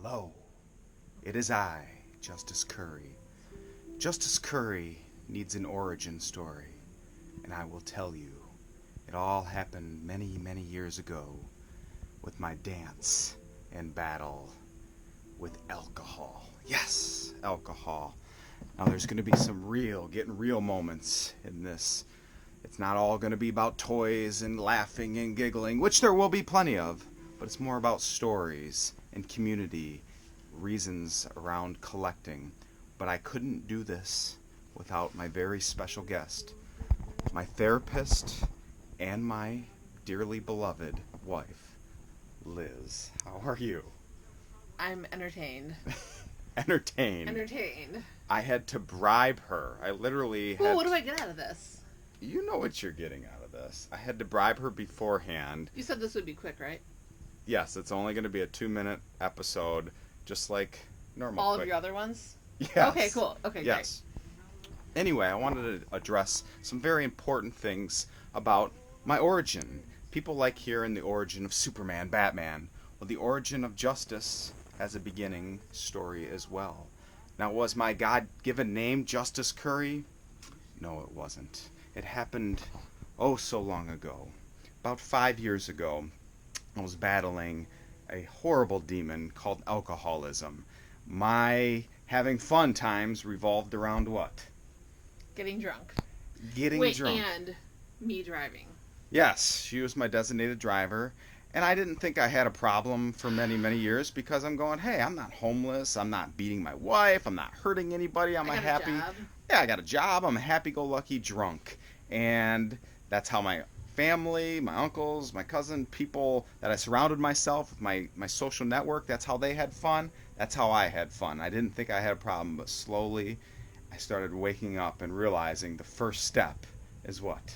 Hello, it is I, Justice Curry. Justice Curry needs an origin story, and I will tell you. It all happened many, many years ago with my dance and battle with alcohol. Yes, alcohol. Now there's going to be some getting real moments in this. It's not all going to be about toys and laughing and giggling, which there will be plenty of, but it's more about stories and community, reasons around collecting. But I couldn't do this without my very special guest, my therapist and my dearly beloved wife, Liz. How are you? I'm entertained. Entertained. I had to bribe her. I literally had... Well, what do I get out of this? You know what you're getting out of this. I had to bribe her beforehand. You said this would be quick, right? Yes, it's only going to be a 2-minute episode, just like normal. All of your other ones? Yes. Okay, cool. Okay, yes. Great. Anyway, I wanted to address some very important things about my origin. People like hearing the origin of Superman, Batman. Well, the origin of justice has a beginning story as well. Now, was my God-given name Justice Curry? No, it wasn't. It happened oh so long ago. About 5 years ago, I was battling a horrible demon called alcoholism. My having fun times revolved around what? Getting drunk. Getting drunk. And me driving. Yes, she was my designated driver. And I didn't think I had a problem for many, many years because I'm going, hey, I'm not homeless. I'm not beating my wife. I'm not hurting anybody. I'm a happy... job. Yeah, I got a job. I'm a happy-go-lucky drunk. And that's how my family, my uncles, my cousin, people that I surrounded myself with, my social network, that's how they had fun. That's how I had fun. I didn't think I had a problem, but slowly I started waking up and realizing the first step is what?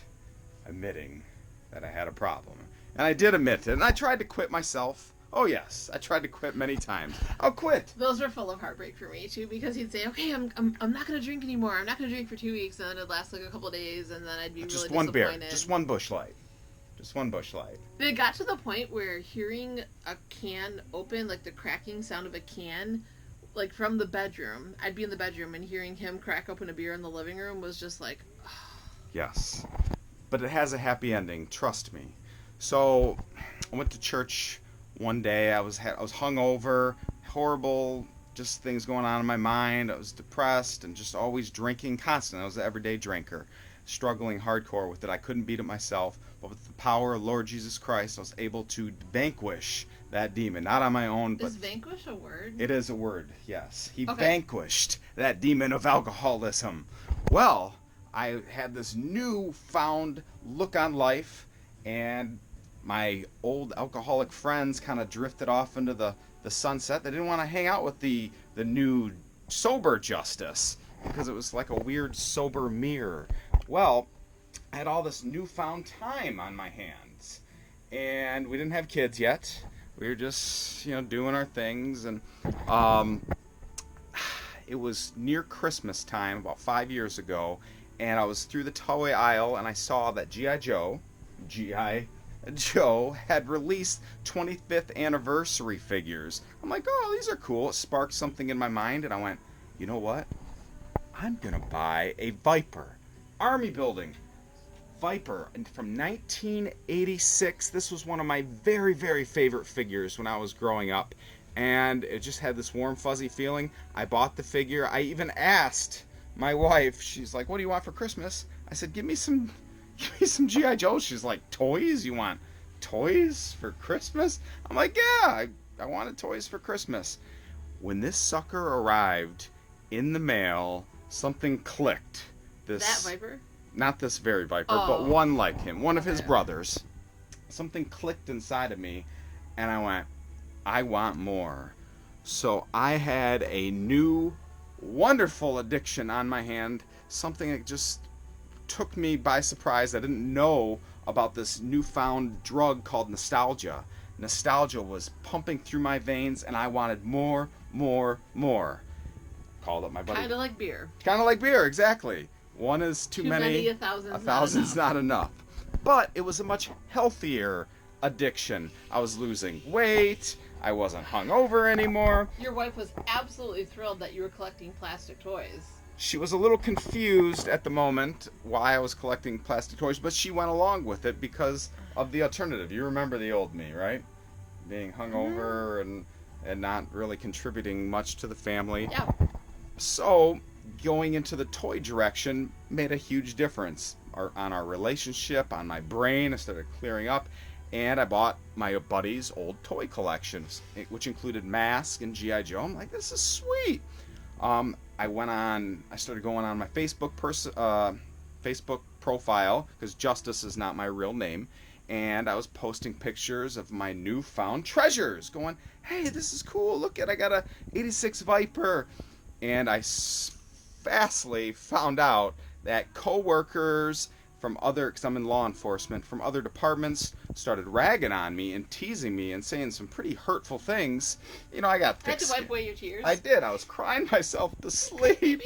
Admitting that I had a problem. And I did admit it, and I tried to quit myself. Oh yes, I tried to quit many times. I'll quit. Those were full of heartbreak for me too, because he'd say, "Okay, I'm not gonna drink anymore. I'm not gonna drink for 2 weeks," and then it'd last like a couple of days, and then I'd be just really one disappointed. beer, just one Busch Light, just one Busch Light. But it got to the point where hearing a can open, like the cracking sound of a can, like from the bedroom, I'd be in the bedroom and hearing him crack open a beer in the living room was just like, Yes, but it has a happy ending. Trust me. So I went to church one day. I was hungover, horrible, just things going on in my mind. I was depressed and just always drinking constant. I was an everyday drinker, struggling hardcore with it. I couldn't beat it myself, but with the power of Lord Jesus Christ, I was able to vanquish that demon. Not on my own, but... Is vanquish a word? It is a word, yes. He Okay. vanquished that demon of alcoholism. Well, I had this newfound look on life, and my old alcoholic friends kind of drifted off into the sunset. They didn't want to hang out with the new sober justice because it was like a weird sober mirror. Well, I had all this newfound time on my hands, and we didn't have kids yet. We were just, doing our things, and it was near Christmas time, about 5 years ago, and I was through the toy aisle, and I saw that G.I. Joe had released 25th anniversary figures. I'm like, oh, these are cool. It sparked something in my mind, and I went, you know what? I'm going to buy a Viper. Army building. Viper. And from 1986, this was one of my very, very favorite figures when I was growing up. And it just had this warm, fuzzy feeling. I bought the figure. I even asked my wife, she's like, what do you want for Christmas? I said, give me some G.I. Joe. She's like, toys? You want toys for Christmas? I'm like, yeah, I wanted toys for Christmas. When this sucker arrived in the mail, something clicked. That Viper? Not this very Viper, but one like him, one of his Okay. brothers. Something clicked inside of me, and I went, I want more. So I had a new, wonderful addiction on my hand, something that just took me by surprise. I didn't know about this newfound drug called nostalgia. Nostalgia was pumping through my veins, and I wanted more. Called up my buddy. Kind of like beer, exactly. One is too many. A thousand's A thousand's not enough. But it was a much healthier addiction. I was losing weight. I wasn't hungover anymore. Your wife was absolutely thrilled that you were collecting plastic toys. She was a little confused at the moment why I was collecting plastic toys, but she went along with it because of the alternative. You remember the old me, right? Being hungover and not really contributing much to the family. Yeah. So going into the toy direction made a huge difference on our relationship, on my brain. I started clearing up, and I bought my buddy's old toy collections, which included Mask and G.I. Joe. I'm like, this is sweet. I started going on my Facebook profile, because Justice is not my real name, and I was posting pictures of my newfound treasures, going, hey, this is cool, look I got a 86 Viper. And I fastly found out that coworkers from because I'm in law enforcement, from other departments started ragging on me and teasing me and saying some pretty hurtful things. You know, I got thick Had to wipe away your tears. I did. I was crying myself to sleep.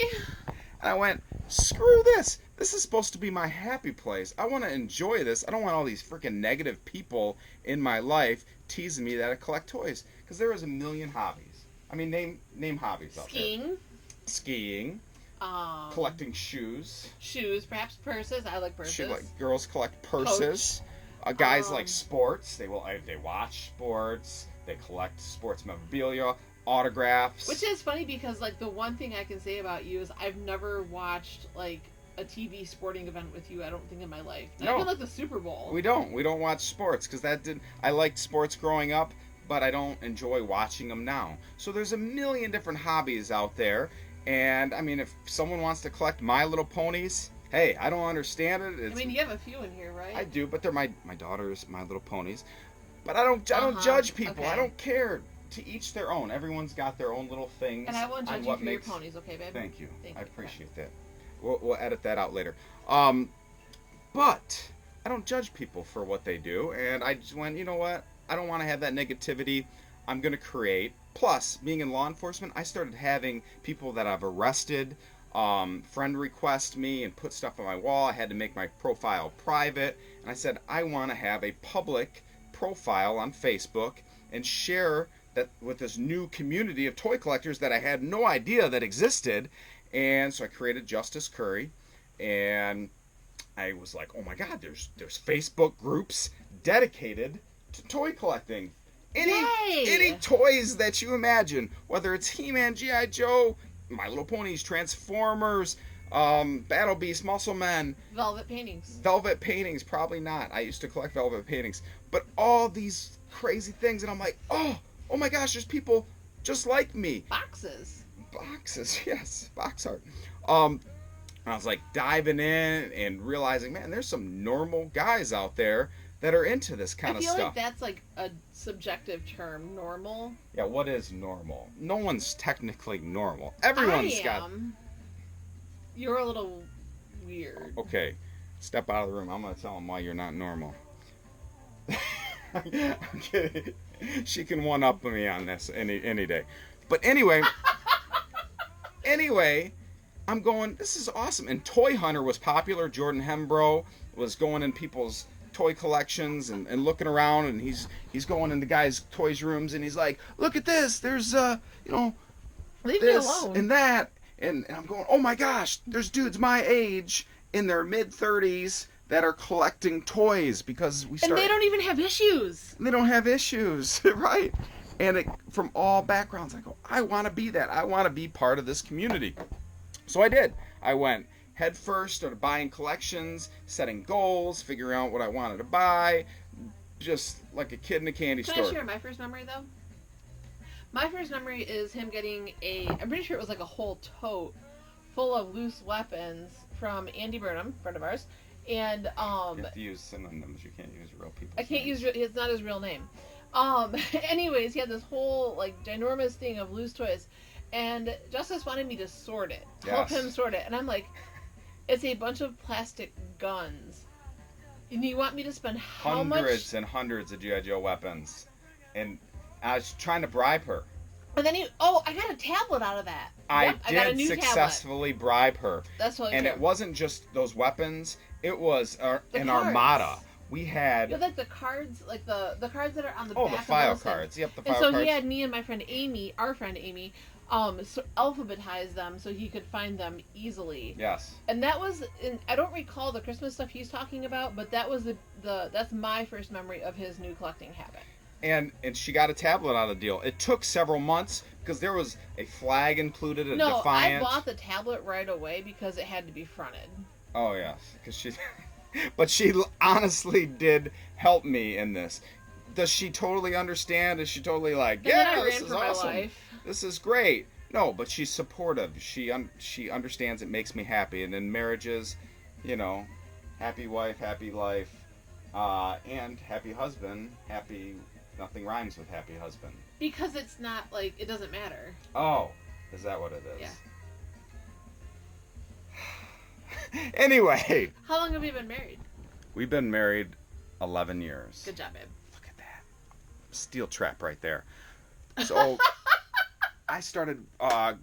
And I went, screw this. This is supposed to be my happy place. I want to enjoy this. I don't want all these freaking negative people in my life teasing me that I collect toys. Because there is a million hobbies. I mean, name hobbies out there. Skiing. Collecting shoes. Shoes, perhaps purses. I like purses. Girls collect purses. Guys like sports. They watch sports. They collect sports memorabilia, autographs. Which is funny because like the one thing I can say about you is I've never watched like a TV sporting event with you. I don't think in my life. Not even like the Super Bowl. We don't watch sports because I liked sports growing up, but I don't enjoy watching them now. So there's a million different hobbies out there. And, I mean, if someone wants to collect My Little Ponies, hey, I don't understand it. I mean, you have a few in here, right? I do, but they're my daughter's My Little Ponies. But I don't judge people. Okay. I don't care. To each their own. Everyone's got their own little things. And I won't judge you for your ponies, okay, babe? Thank you. I appreciate that. We'll edit that out later. But I don't judge people for what they do. And I just went, you know what? I don't want to have that negativity. I'm going to create. Plus, being in law enforcement, I started having people that I've arrested friend request me and put stuff on my wall. I had to make my profile private. And I said, I want to have a public profile on Facebook and share that with this new community of toy collectors that I had no idea that existed. And so I created Justice Curry. And I was like, oh my God, there's Facebook groups dedicated to toy collecting. Any toys that you imagine, whether it's He-Man, G.I. Joe, My Little Ponies, Transformers, Battle Beast, Muscle Men. Velvet paintings. Velvet paintings, probably not. I used to collect velvet paintings. But all these crazy things, and I'm like, oh my gosh, there's people just like me. Boxes, yes, box art. And I was like diving in and realizing, man, there's some normal guys out there that are into this kind of stuff. I feel like that's like a subjective term, normal. Yeah, what is normal? No one's technically normal. Everyone's got... You're a little weird. Okay, step out of the room. I'm going to tell them why you're not normal. I'm kidding. She can one-up me on this any day. But anyway, I'm going, this is awesome. And Toy Hunter was popular. Jordan Hembrough was going in people's toy collections and looking around, and he's going in the guys' toys rooms, and he's like, look at this, there's Leave this me alone. And that, and I'm going, oh my gosh, there's dudes my age in their mid-30s that are collecting toys because and they don't even have issues. They don't have issues, right? And from all backgrounds, I go, I want to be that. I want to be part of this community. So I did. I went head first, started buying collections, setting goals, figuring out what I wanted to buy, just like a kid in a candy store. Can I share my first memory, though? My first memory is him getting I'm pretty sure it was like a whole tote full of loose weapons from Andy Burnham, friend of ours, and you have to use synonyms. You can't use real people. I can't use it's not his real name. Anyways, he had this whole like ginormous thing of loose toys, and Justice wanted me to sort it, help him sort it, and I'm like, it's a bunch of plastic guns, and you want me to spend how much? Hundreds and hundreds of G.I. Joe weapons, and I was trying to bribe her. And then I got a tablet out of that. I got a did new successfully bribe her. That's what. And it wasn't just those weapons; it was an cards. armada We had... You know, like the cards, like the cards that are on the back. Oh, the file cards. Yep, the file cards. And so cards. he had me and my friend Amy, our friend Amy, alphabetize them so he could find them easily. Yes. And that was, I don't recall the Christmas stuff he's talking about, but that was that's my first memory of his new collecting habit. And she got a tablet on the deal. It took several months because there was a flag included, a Defiant. I bought the tablet right away because it had to be fronted. Oh yes, because but she honestly did help me in this. Does she totally understand? Is she totally like, yeah, this is awesome. This is great. No, but she's supportive. She understands it makes me happy. And in marriages, you know, happy wife, happy life, and happy husband, happy. Nothing rhymes with happy husband. Because it's not like, it doesn't matter. Oh, is that what it is? Yeah. Anyway. How long have you been married? We've been married 11 years. Good job, babe. Look at that. Steel trap right there. So I started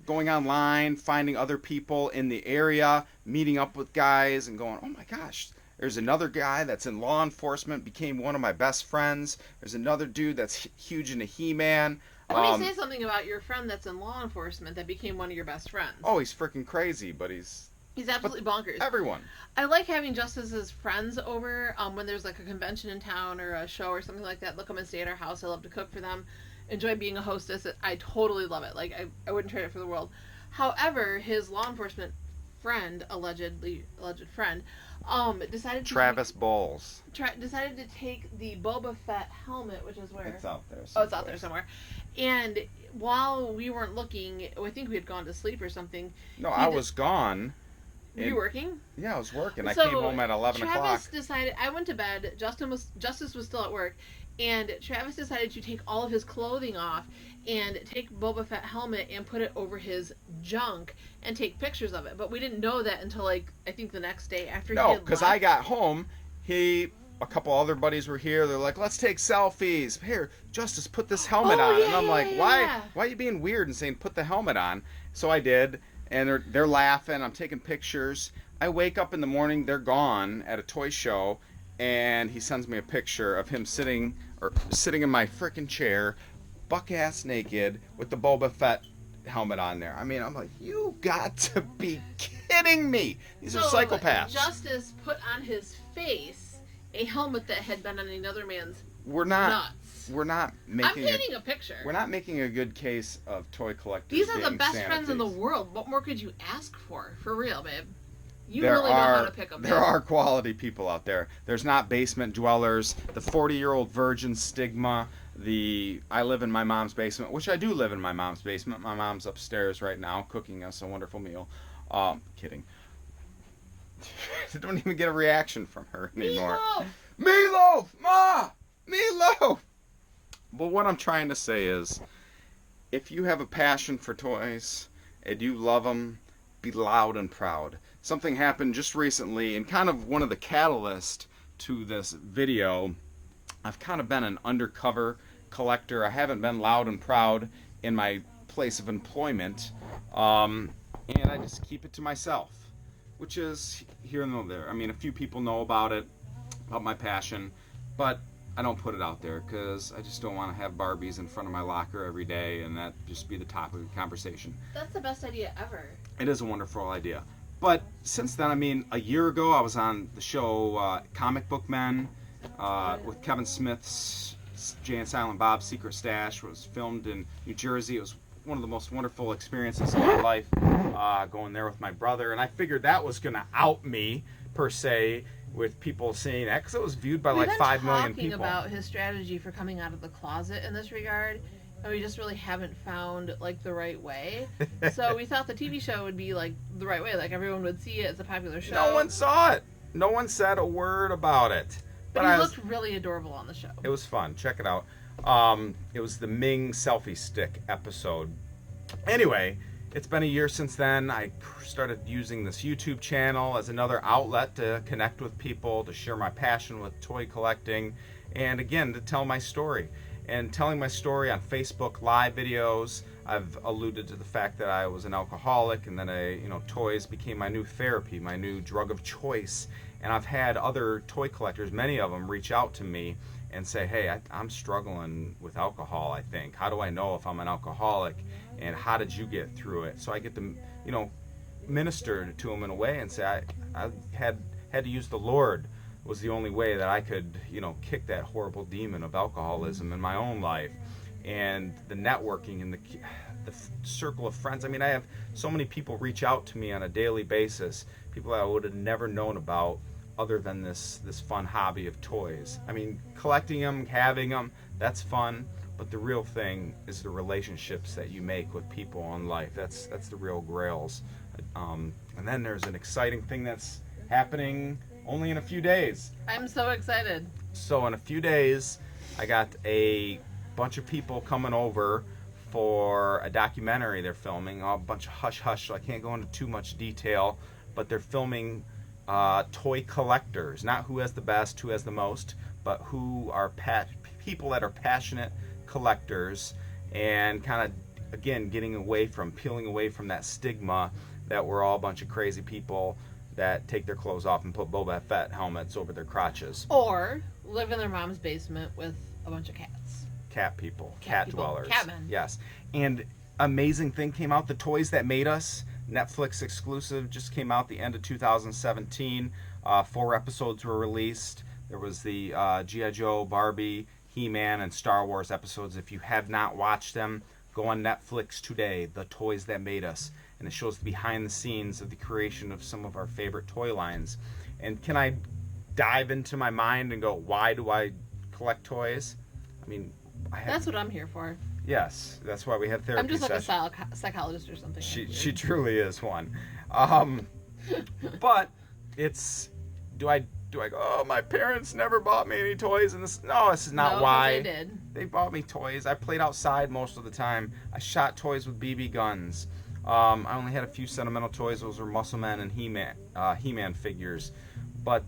going online, finding other people in the area, meeting up with guys and going, oh my gosh. There's another guy that's in law enforcement, became one of my best friends. There's another dude that's huge into He-Man. Let me say something about your friend that's in law enforcement that became one of your best friends. Oh, he's freaking crazy, but he's absolutely bonkers. Everyone. I like having Justice's friends over when there's like a convention in town or a show or something like that. They'll come and stay at our house. I love to cook for them. Enjoy being a hostess. I totally love it. Like, I wouldn't trade it for the world. However, his law enforcement friend, alleged friend, decided to Travis Bowles decided to take the Boba Fett helmet, which is where it's out there. Oh, it's out there somewhere. And while we weren't looking, I think we had gone to sleep or something. No, I was gone. Were you working? Yeah, I was working. So I came home at 11 o'clock. Travis decided. I went to bed. Justice was still at work, and Travis decided to take all of his clothing off and take Boba Fett helmet and put it over his junk and take pictures of it. But we didn't know that until like I think the next day after. No, because I got home. A couple other buddies were here. They're like, let's take selfies. Here, Justice, put this helmet on. Yeah, and I'm like, yeah. Why are you being weird and saying put the helmet on? So I did, and they're laughing. I'm taking pictures. I wake up in the morning. They're gone at a toy show, and he sends me a picture of him sitting in my frickin' chair, buck-ass naked, with the Boba Fett helmet on there. I mean, I'm like, you got to be kidding me. These are psychopaths. Justice put on his face a helmet that had been on another man's nuts. We're not making. I'm painting a picture. We're not making a good case of toy collectors. These are the best friends in the world. What more could you ask for real, babe? You really know how to pick them. There are quality people out there. There's not basement dwellers. The 40-year-old virgin stigma. I live in my mom's basement, which I do live in my mom's basement. My mom's upstairs right now cooking us a wonderful meal. Kidding. I don't even get a reaction from her anymore. Meatloaf! Ma! Meatloaf! But what I'm trying to say is, if you have a passion for toys and you love them, be loud and proud. Something happened just recently, and kind of one of the catalysts to this video. I've kind of been an undercover collector. I haven't been loud and proud in my place of employment, and I just keep it to myself, which is here and there. I mean, a few people know about it, about my passion, but I don't put it out there because I just don't want to have Barbies in front of my locker every day and that just be the topic of conversation. That's the best idea ever. It is a wonderful idea. But since then, I mean, a year ago I was on the show Comic Book Men with Kevin Smith's Jay and Silent Bob's Secret Stash. It was filmed in New Jersey. It was one of the most wonderful experiences of my life, going there with my brother. And I figured that was going to out me, per se, with people seeing that, because it was viewed by like 5 million people. We've been talking about his strategy for coming out of the closet in this regard, and we just really haven't found like the right way. So we thought the TV show would be like the right way, like everyone would see it. It's a popular show. No one saw it. No one said a word about it. But he looked really adorable on the show. It was fun. Check it out. It was the Ming selfie stick episode. Anyway, it's been a year since then. I started using this YouTube channel as another outlet to connect with people, to share my passion with toy collecting, and again, to tell my story. And telling my story on Facebook Live videos, I've alluded to the fact that I was an alcoholic, and then toys became my new therapy, my new drug of choice. And I've had other toy collectors, many of them, reach out to me and say, hey, I'm struggling with alcohol, I think. How do I know if I'm an alcoholic? And how did you get through it? So I get to, minister to them in a way and say, I had to use the Lord was the only way that I could, kick that horrible demon of alcoholism in my own life. And the networking and the circle of friends. I mean, I have so many people reach out to me on a daily basis, people that I would have never known about other than this fun hobby of toys. I mean, collecting them, having them, that's fun, but the real thing is the relationships that you make with people in life. That's the real grails. And then there's an exciting thing that's happening only in a few days. I'm so excited. So in a few days, I got a bunch of people coming over for a documentary they're filming, a bunch of hush-hush, so I can't go into too much detail, but they're filming toy collectors, not who has the best, who has the most, but who are people that are passionate collectors, and kind of, again, peeling away from that stigma that we're all a bunch of crazy people that take their clothes off and put Boba Fett helmets over their crotches. Or live in their mom's basement with a bunch of cats. Cat people. Cat dwellers. Catmen. Yes. And amazing thing came out, The Toys That Made Us, Netflix exclusive, just came out the end of 2017. 4 episodes were released. There was the G.I. Joe, Barbie, He-Man, and Star Wars episodes. If you have not watched them, go on Netflix today, The Toys That Made Us. And it shows the behind the scenes of the creation of some of our favorite toy lines. And can I dive into my mind and go, why do I collect toys? I mean, that's what I'm here for. Yes, that's why we have therapy. I'm just like a psychologist or something. She truly is one. But it's, do I go, oh, my parents never bought me any toys, and this is not why. They did. They bought me toys. I played outside most of the time. I shot toys with BB guns. I only had a few sentimental toys. Those were Muscle Man and He-Man figures. But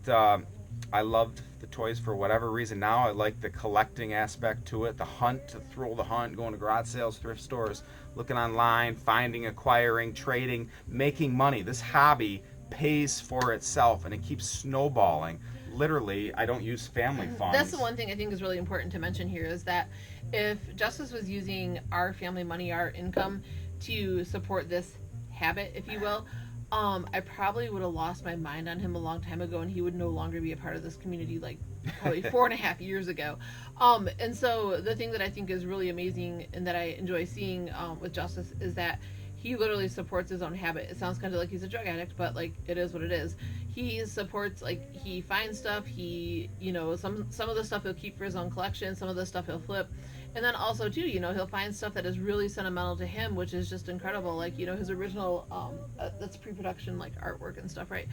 I loved the toys for whatever reason. Now I like the collecting aspect to it, the hunt, to thrill the hunt, going to garage sales, thrift stores, looking online, finding, acquiring, trading, making money. This hobby pays for itself, and it keeps snowballing. Literally, I don't use family funds. That's the one thing I think is really important to mention here, is that if Justice was using our family money, our income, to support this habit, if you will, I probably would have lost my mind on him a long time ago, and he would no longer be a part of this community, like probably 4.5 years ago. And so the thing that I think is really amazing and that I enjoy seeing with Justice is that he literally supports his own habit. It sounds kind of like he's a drug addict, but like it is what it is. He supports, like, he finds stuff, he, some of the stuff he'll keep for his own collection, some of the stuff he'll flip. And then also, too, he'll find stuff that is really sentimental to him, which is just incredible. Like, his original, that's pre-production, like, artwork and stuff, right?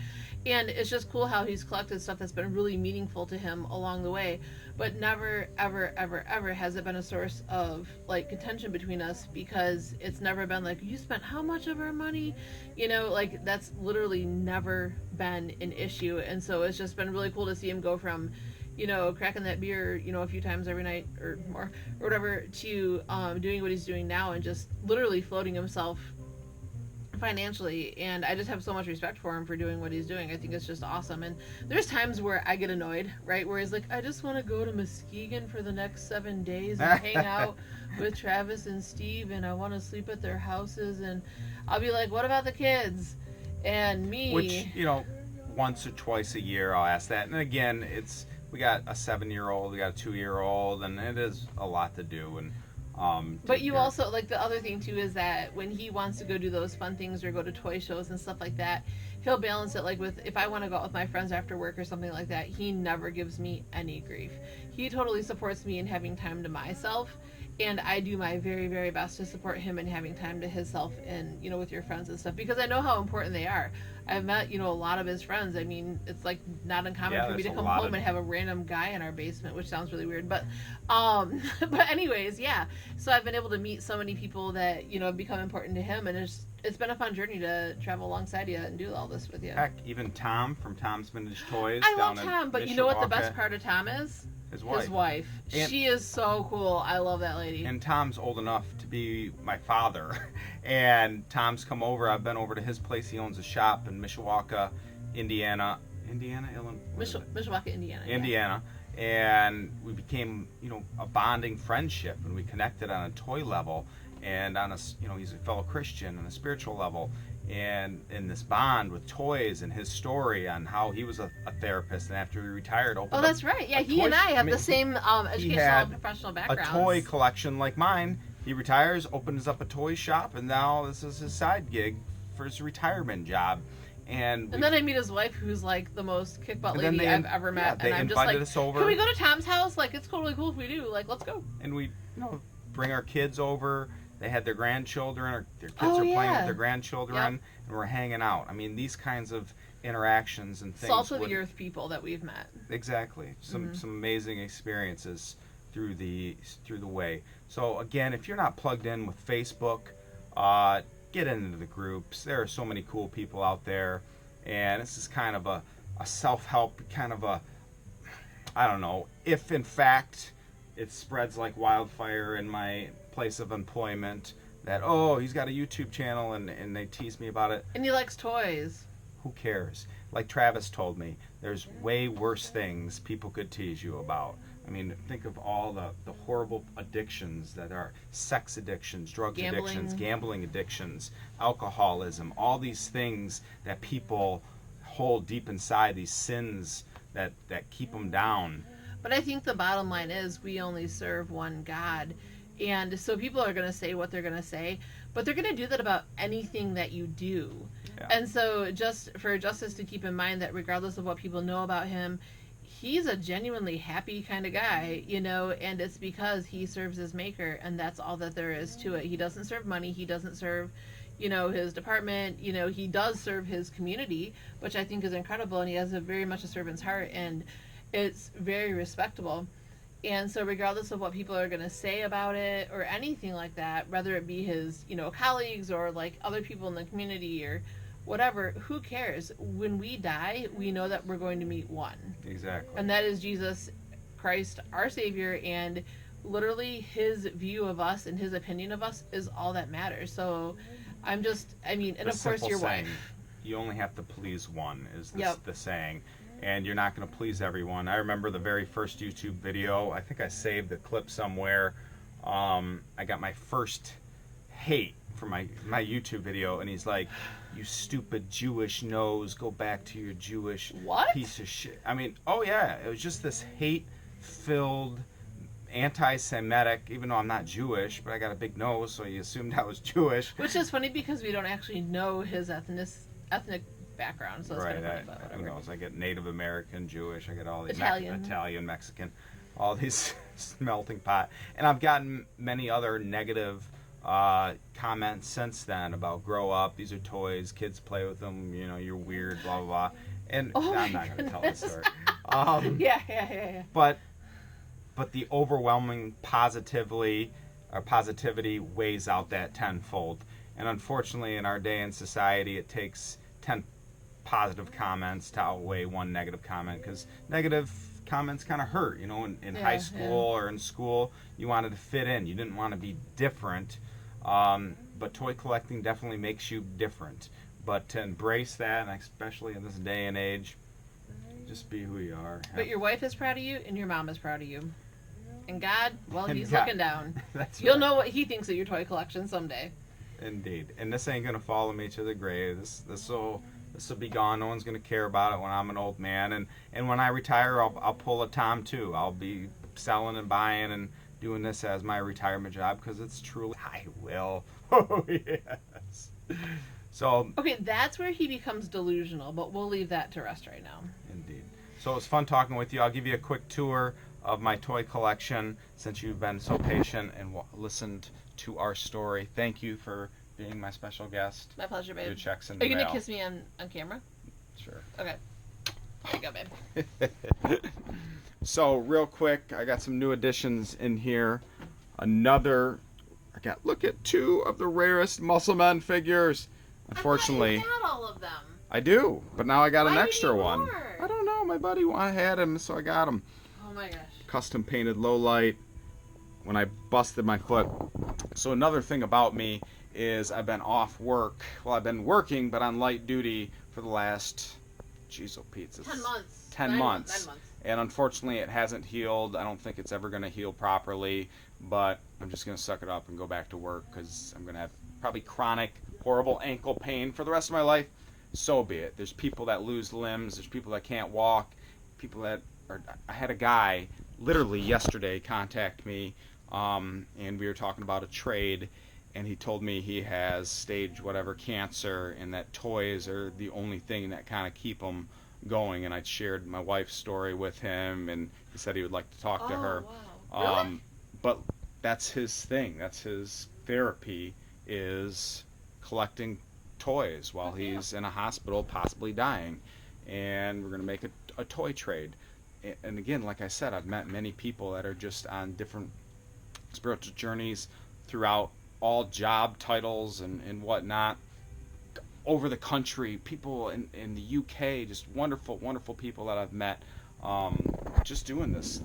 And it's just cool how he's collected stuff that's been really meaningful to him along the way. But never, ever, ever, ever has it been a source of, like, contention between us, because it's never been like, you spent how much of our money? Like, that's literally never been an issue. And so it's just been really cool to see him go from, cracking that beer, a few times every night or more or whatever, to doing what he's doing now and just literally floating himself financially. And I just have so much respect for him for doing what he's doing. I think it's just awesome. And there's times where I get annoyed, right? Where he's like, I just want to go to Muskegon for the next 7 days and hang out with Travis and Steve, and I want to sleep at their houses. And I'll be like, what about the kids? And me. Which, once or twice a year I'll ask that. And again, we got a 7-year-old, we got a 2-year-old, and it is a lot to do. And but you also, like, the other thing too is that when he wants to go do those fun things or go to toy shows and stuff like that, he'll balance it, like, with, if I want to go out with my friends after work or something like that, he never gives me any grief. He totally supports me in having time to myself, and I do my very, very best to support him in having time to himself and, with your friends and stuff, because I know how important they are. I've met, a lot of his friends. I mean, it's like not uncommon for me to come home and have a random guy in our basement, which sounds really weird, but anyways, yeah. So I've been able to meet so many people that, have become important to him, and it's been a fun journey to travel alongside you and do all this with you. Heck, even Tom from Tom's Vintage Toys. I love Tom, but you know what the best part of Tom is? His wife. And she is so cool. I love that lady. And Tom's old enough to be my father. And Tom's come over. I've been over to his place. He owns a shop in Mishawaka, Indiana. Indiana, Illinois, Mishawaka, Indiana. Indiana, and we became, a bonding friendship, and we connected on a toy level, and on a, he's a fellow Christian on a spiritual level, and in this bond with toys and his story on how he was a therapist, and after he retired, opened that's right. Yeah, he and I have the same educational and professional backgrounds. A toy collection like mine. He retires, opens up a toy shop, and now this is his side gig for his retirement job. And then I meet his wife, who's like the most kick-butt lady I've ever met. Yeah, and I'm just like, us over. Can we go to Tom's house? Like, it's totally cool if we do. Like, let's go. And we, bring our kids over. They had their grandchildren. Their kids are playing with their grandchildren, and we're hanging out. I mean, these kinds of interactions and things. Salt of the earth people that we've met. Exactly. Some amazing experiences through the way. So again, if you're not plugged in with Facebook, get into the groups. There are so many cool people out there, and this is kind of a self-help, kind of a, I don't know, if in fact it spreads like wildfire in my place of employment, that, he's got a YouTube channel, and they tease me about it. And he likes toys. Who cares? Like Travis told me, there's way worse things people could tease you about. I mean, think of all the horrible addictions that are sex addictions, drugs addictions, gambling addictions, alcoholism, all these things that people hold deep inside, these sins that keep them down. But I think the bottom line is we only serve one God. And so people are going to say what they're going to say, but they're going to do that about anything that you do. Yeah. And so just for Justice to keep in mind that regardless of what people know about him, he's a genuinely happy kind of guy, and it's because he serves his maker, and that's all that there is to it. He doesn't serve money. He doesn't serve, his department. He does serve his community, which I think is incredible, and he has very much a servant's heart, and it's very respectable. And so regardless of what people are going to say about it or anything like that, whether it be his, colleagues or like other people in the community or whatever, who cares? When we die, we know that we're going to meet one. Exactly. And that is Jesus Christ, our Savior, and literally his view of us and his opinion of us is all that matters. So and of course your wife. You only have to please one, is the saying. And you're not going to please everyone. I remember the very first YouTube video. I think I saved the clip somewhere. I got my first hate for my YouTube video, and he's like, "You stupid Jewish nose, go back to your Jewish piece of shit." I mean, it was just this hate-filled, anti-Semitic, even though I'm not Jewish, but I got a big nose, so you assumed I was Jewish. Which is funny because we don't actually know his ethnic background, so it's kind of funny, but whatever. Who knows? I get Native American, Jewish, I get all these Italian, Mexican, all these melting pot. And I've gotten many other negative comments since then about grow up, these are toys, kids play with them, you're weird, blah blah blah. And I'm not going to tell this story. Yeah. But the overwhelming positivity weighs out that tenfold. And unfortunately, in our day and society, it takes 10 positive comments to outweigh one negative comment, because negative comments kind of hurt. In high school or in school, you wanted to fit in. You didn't want to be different. But toy collecting definitely makes you different. But to embrace that, and especially in this day and age, just be who you are. But your wife is proud of you, and your mom is proud of you. And God, he's looking down. You'll know what he thinks of your toy collection someday. Indeed. And this ain't going to follow me to the grave. This will be gone. No one's going to care about it when I'm an old man. And when I retire, I'll pull a Tom too. I'll be selling and buying and doing this as my retirement job, because it's truly, I will. Oh, yes. So. Okay, that's where he becomes delusional, but we'll leave that to rest right now. Indeed. So it was fun talking with you. I'll give you a quick tour of my toy collection, since you've been so patient and listened to our story. Thank you for being my special guest. My pleasure, babe. Your checks in Are the you mail. gonna kiss me on camera? Sure. Okay. There you go, babe. So real quick, I got some new additions in here. Look at 2 of the rarest Muscle Men figures. Unfortunately, I thought you had all of them. I do, but now I got an Why extra do you need one. more? I don't know. My buddy had him, so I got him. Oh my gosh. Custom painted low light when I busted my foot. So another thing about me is I've been off work. Well, I've been working, but on light duty for the last Jeez, oh Pete, 10 months. 10 months. 9 months. And unfortunately, it hasn't healed. I don't think it's ever going to heal properly. But I'm just going to suck it up and go back to work because I'm going to have probably chronic, horrible ankle pain for the rest of my life. So be it. There's people that lose limbs. There's people that can't walk. People that are. I had a guy literally yesterday contact me, and we were talking about a trade. And he told me he has stage whatever cancer, and that toys are the only thing that kind of keep him going. And I shared my wife's story with him, and he said he would like to talk to her. Wow. Really? But that's his thing. That's his therapy, is collecting toys while he's in a hospital, possibly dying. And we're going to make a toy trade. And again, like I said, I've met many people that are just on different spiritual journeys throughout all job titles and whatnot over the country, people in the UK, just wonderful people that I've met just doing this.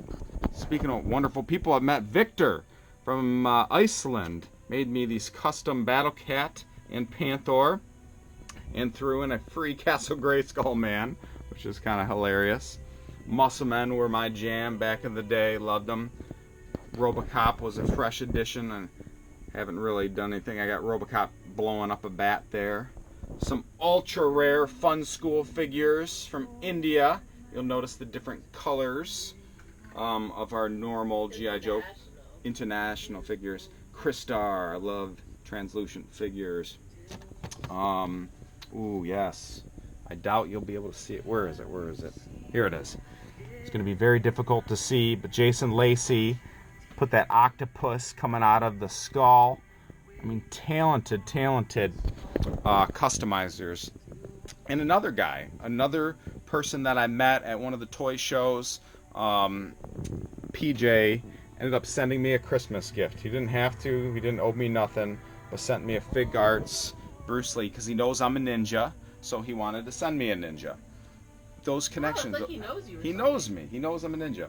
Speaking of wonderful people, I've met Victor from Iceland, made me these custom Battle Cat and Panther, and threw in a free Castle Grayskull man, which is kind of hilarious. Muscle Men were my jam back in the day, loved them. Robocop was a fresh addition, and haven't really done anything. I got Robocop blowing up a bat there. Some ultra rare Fun School figures from India. You'll notice the different colors of our normal G.I. Joe international figures. Crystar, I love translucent figures. Ooh, yes. I doubt you'll be able to see it. Where is it? Here it is. It's going to be very difficult to see, but Jason Lacey put that octopus coming out of the skull. I mean, talented customizers. And another person that I met at one of the toy shows, PJ, ended up sending me a Christmas gift. He didn't have to, he didn't owe me nothing, but sent me a Fig Arts Bruce Lee, because he knows I'm a ninja, so he wanted to send me a ninja. Those connections. Oh, it's like he knows you. He knows me. He knows I'm a ninja.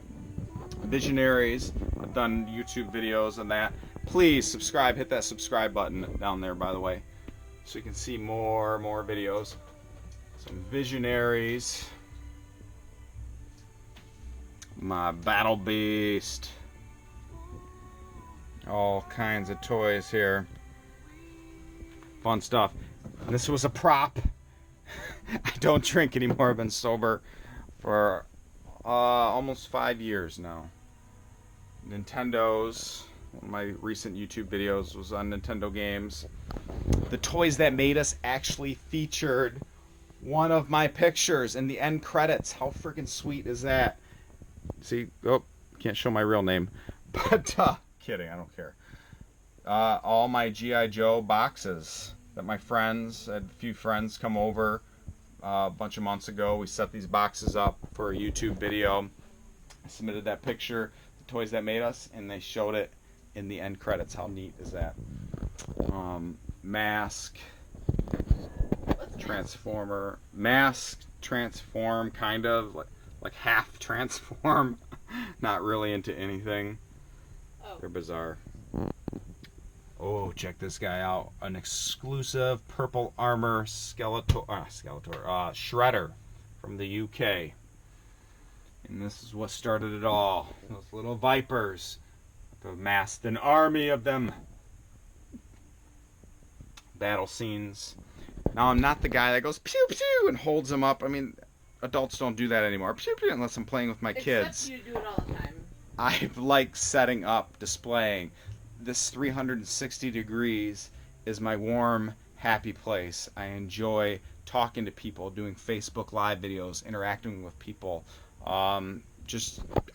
Visionaries. I've done YouTube videos on that. Please subscribe. Hit that subscribe button down there, by the way, so you can see more videos. Some Visionaries. My Battle Beast. All kinds of toys here. Fun stuff. And this was a prop. I don't drink anymore. I've been sober for almost 5 years now. Nintendo's. One of my recent YouTube videos was on Nintendo games. The Toys That Made Us actually featured one of my pictures in the end credits. How freaking sweet is that? See, oh, can't show my real name. But, kidding, I don't care. All my G.I. Joe boxes that my friends, I had a few friends come over a bunch of months ago. We set these boxes up for a YouTube video. I submitted that picture, the Toys That Made Us, and they showed it in the end credits. How neat is that? Mask, Transformer, Mask, Transform, kind of like half Transform. Not really into anything. Oh. They're bizarre. Oh, check this guy out. An exclusive purple armor Shredder from the UK. And this is what started it all. Those little vipers. I've amassed an army of them. Battle scenes. Now, I'm not the guy that goes pew pew and holds them up. I mean, adults don't do that anymore. Pew pew, unless I'm playing with my kids. Except you do it all the time. I like setting up, displaying. This 360 degrees is my warm, happy place. I enjoy talking to people, doing Facebook Live videos, interacting with people. I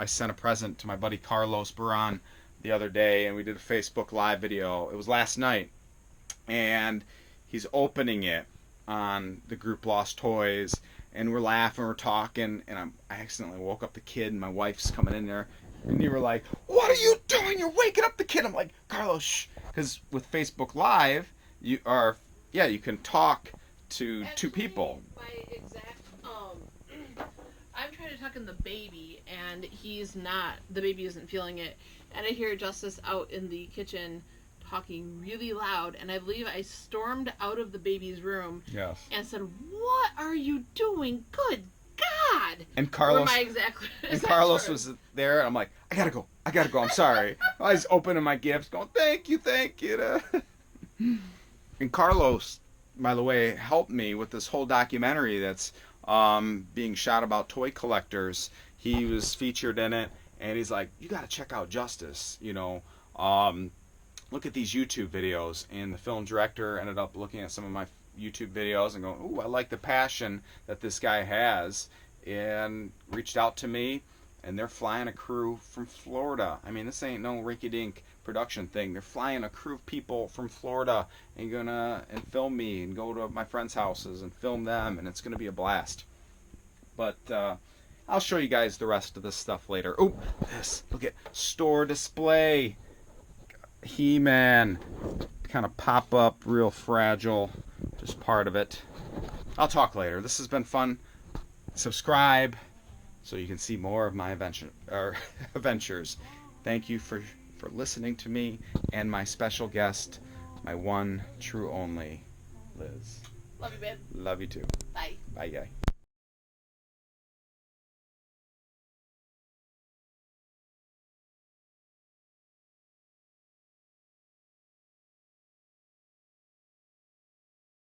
sent a present to my buddy Carlos Baran the other day, and we did a Facebook Live video. It was last night, and he's opening it on the group Lost Toys, and we're laughing, we're talking, and I accidentally woke up the kid, and my wife's coming in there. And you were like, "What are you doing? You're waking up the kid." I'm like, "Carlos, shh." Because with Facebook Live, you can talk to two people. My exact, I'm trying to talk in the baby, and the baby isn't feeling it. And I hear Justice out in the kitchen talking really loud, and I believe I stormed out of the baby's room. Yes. And said, "What are you doing? Good God. And Carlos. Were my exact And Carlos was there. And I'm like, I gotta go. I'm sorry. I was opening my gifts, going, thank you. And Carlos, by the way, helped me with this whole documentary that's being shot about toy collectors. He was featured in it, and he's like, you gotta check out Justice. Look at these YouTube videos. And the film director ended up looking at some of my YouTube videos and going, ooh, I like the passion that this guy has, and reached out to me. And they're flying a crew from Florida. I mean, this ain't no rinky-dink production thing. They're flying a crew of people from Florida and gonna film me and go to my friends' houses and film them, and it's gonna be a blast. But I'll show you guys the rest of this stuff later. Oh, this, look at store display. He-Man, kind of pop up, real fragile, just part of it. I'll talk later. This has been fun. Subscribe so you can see more of my adventures. Thank you for listening to me and my special guest, my one true only, Liz. Love you, babe. Love you too. Bye. Bye, guy.